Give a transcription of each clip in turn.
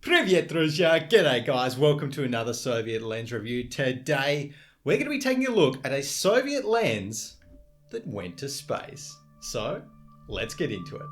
Привет, друзья! G'day, guys. Welcome to another Soviet lens review. Today, we're going to be taking a look at a Soviet lens that went to space. So, let's get into it.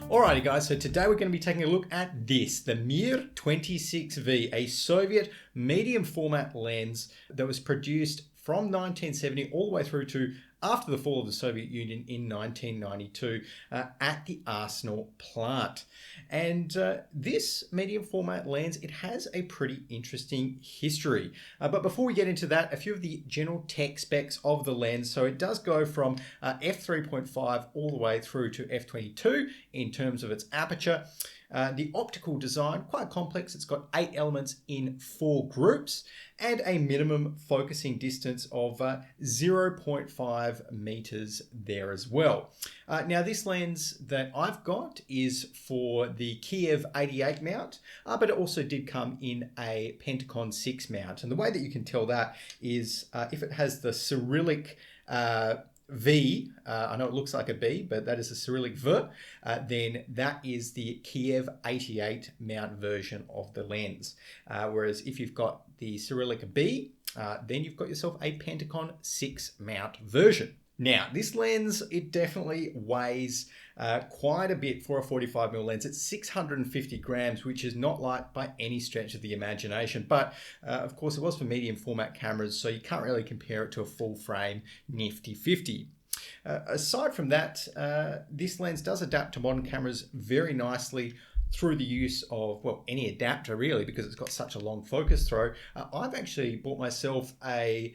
Alrighty guys, so today we're going to be taking a look at this, the Mir 26V, a Soviet medium format lens that was produced from 1970 all the way through to after the fall of the Soviet Union in 1992 at the Arsenal plant. And this medium format lens, it has a pretty interesting history. But before we get into that, a few of the general tech specs of the lens. So it does go from f3.5 all the way through to f22 in terms of its aperture. The optical design, quite complex. It's got 8 elements in 4 groups and a minimum focusing distance of 0.5 meters there as well. Now this lens that I've got is for the Kiev 88 mount, but it also did come in a Pentacon 6 mount. And the way that you can tell that is if it has the Cyrillic V, I know it looks like a B, but that is a Cyrillic V, then that is the Kiev 88 mount version of the lens. Whereas if you've got the Cyrillic B, then you've got yourself a Pentacon 6 mount version. Now, this lens, it definitely weighs quite a bit for a 45mm lens. It's 650 grams, which is not light by any stretch of the imagination. But of course, it was for medium format cameras, so you can't really compare it to a full frame Nifty 50. Aside from that, this lens does adapt to modern cameras very nicely through the use of, well, any adapter really, because it's got such a long focus throw. I've actually bought myself a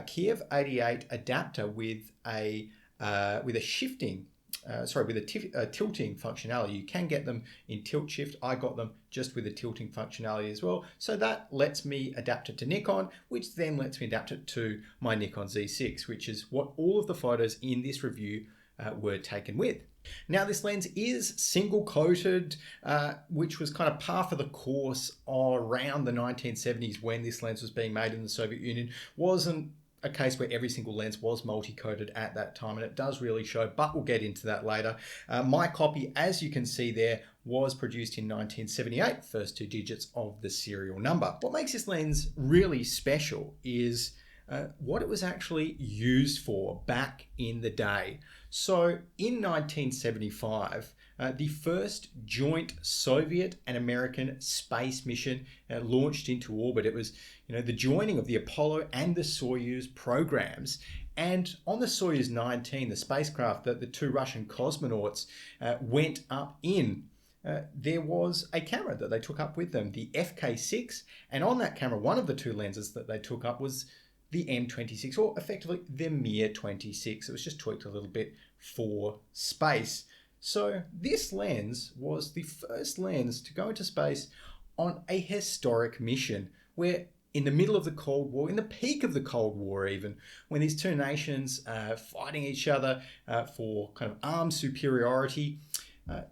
Kiev 88 adapter with a shifting, with a tilting functionality. You can get them in tilt shift. I got them just with a tilting functionality as well. So that lets me adapt it to Nikon, which then lets me adapt it to my Nikon Z6, which is what all of the photos in this review were taken with. Now this lens is single coated, which was kind of par for the course around the 1970s when this lens was being made in the Soviet Union. Wasn't a case where every single lens was multi-coated at that time, and it does really show, but we'll get into that later. My copy, as you can see there, was produced in 1978, first 2 digits of the serial number. What makes this lens really special is what it was actually used for back in the day. So in 1975, the first joint Soviet and American space mission launched into orbit. It was, the joining of the Apollo and the Soyuz programs. And on the Soyuz 19, the spacecraft that the 2 Russian cosmonauts went up in, there was a camera that they took up with them, the FK6. And on that camera, one of the 2 lenses that they took up was the M26, or effectively the Mir 26. It was just tweaked a little bit for space. So this lens was the first lens to go into space on a historic mission, where in the middle of the Cold War, in the peak of the Cold War even, when these 2 nations fighting each other for kind of armed superiority,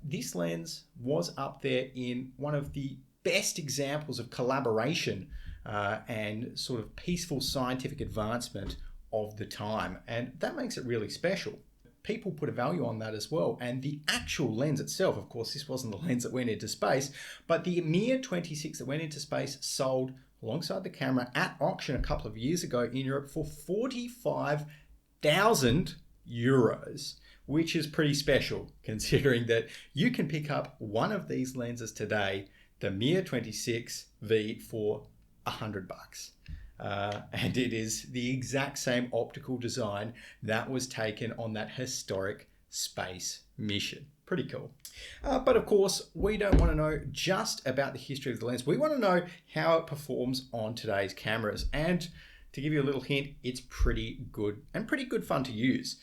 this lens was up there in one of the best examples of collaboration and sort of peaceful scientific advancement of the time. And that makes it really special. People put a value on that as well. And the actual lens itself, of course, this wasn't the lens that went into space, but the Mir 26 that went into space sold alongside the camera at auction a couple of years ago in Europe for 45,000 euros, which is pretty special considering that you can pick up one of these lenses today, the Mir 26V, for $100. And it is the exact same optical design that was taken on that historic space mission. Pretty cool. But of course, we don't want to know just about the history of the lens. We want to know how it performs on today's cameras. And to give you a little hint, it's pretty good and pretty good fun to use.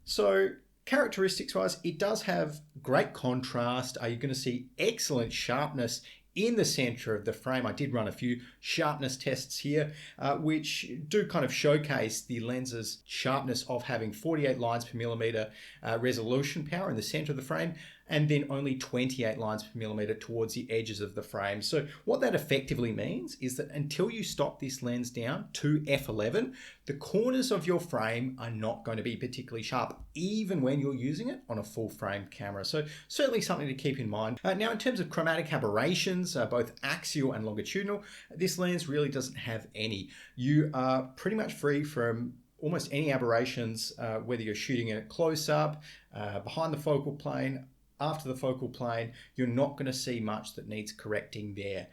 So characteristics wise, it does have great contrast. You're going to see excellent sharpness in the center of the frame. I did run a few sharpness tests here, which do kind of showcase the lens's sharpness of having 48 lines per millimeter resolution power in the center of the frame, and then only 28 lines per millimeter towards the edges of the frame. So what that effectively means is that until you stop this lens down to f11, the corners of your frame are not going to be particularly sharp, even when you're using it on a full frame camera. So certainly something to keep in mind. Now, in terms of chromatic aberrations, both axial and longitudinal, this lens really doesn't have any. You are pretty much free from almost any aberrations, whether you're shooting it close up, behind the focal plane, after the focal plane. You're not going to see much that needs correcting there.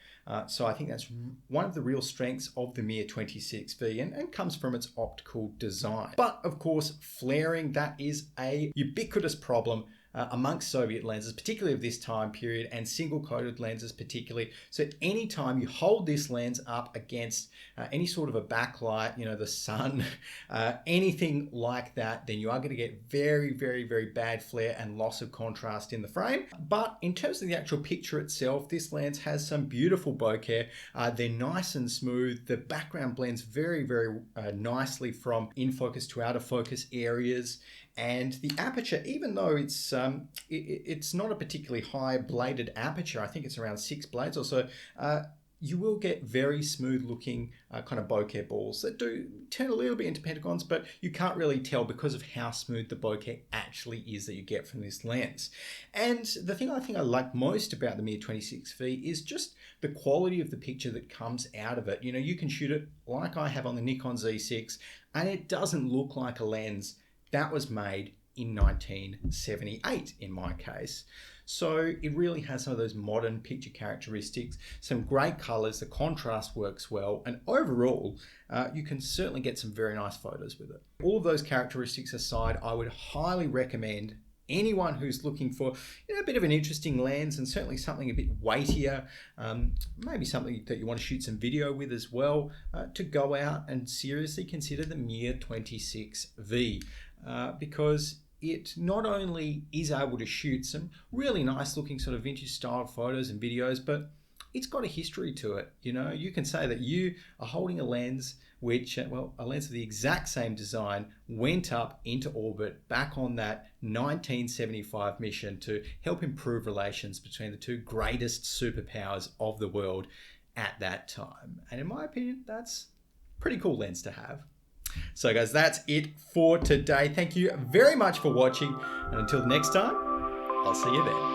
So I think that's one of the real strengths of the Mir 26V and comes from its optical design. But of course, flaring, that is a ubiquitous problem amongst Soviet lenses, particularly of this time period, and single-coated lenses particularly. So anytime you hold this lens up against any sort of a backlight, the sun, anything like that, then you are going to get very, very, very bad flare and loss of contrast in the frame. But in terms of the actual picture itself, this lens has some beautiful bokeh. They're nice and smooth. The background blends very, very nicely from in focus to out of focus areas. And the aperture, even though it's not a particularly high bladed aperture, I think it's around 6 blades or so, you will get very smooth looking kind of bokeh balls that do turn a little bit into pentagons, but you can't really tell because of how smooth the bokeh actually is that you get from this lens. And the thing I think I like most about the Mir 26V is just the quality of the picture that comes out of it. You can shoot it like I have on the Nikon Z6, and it doesn't look like a lens that was made in 1978 in my case. So it really has some of those modern picture characteristics, some great colors, the contrast works well, and overall, you can certainly get some very nice photos with it. All of those characteristics aside, I would highly recommend anyone who's looking for a bit of an interesting lens and certainly something a bit weightier, maybe something that you want to shoot some video with as well, to go out and seriously consider the Mir 26V. Because it not only is able to shoot some really nice looking sort of vintage style photos and videos, but it's got a history to it. You can say that you are holding a lens which, a lens of the exact same design went up into orbit back on that 1975 mission to help improve relations between the two greatest superpowers of the world at that time. And in my opinion, that's a pretty cool lens to have. So guys, that's it for today. Thank you very much for watching, and until next time, I'll see you then.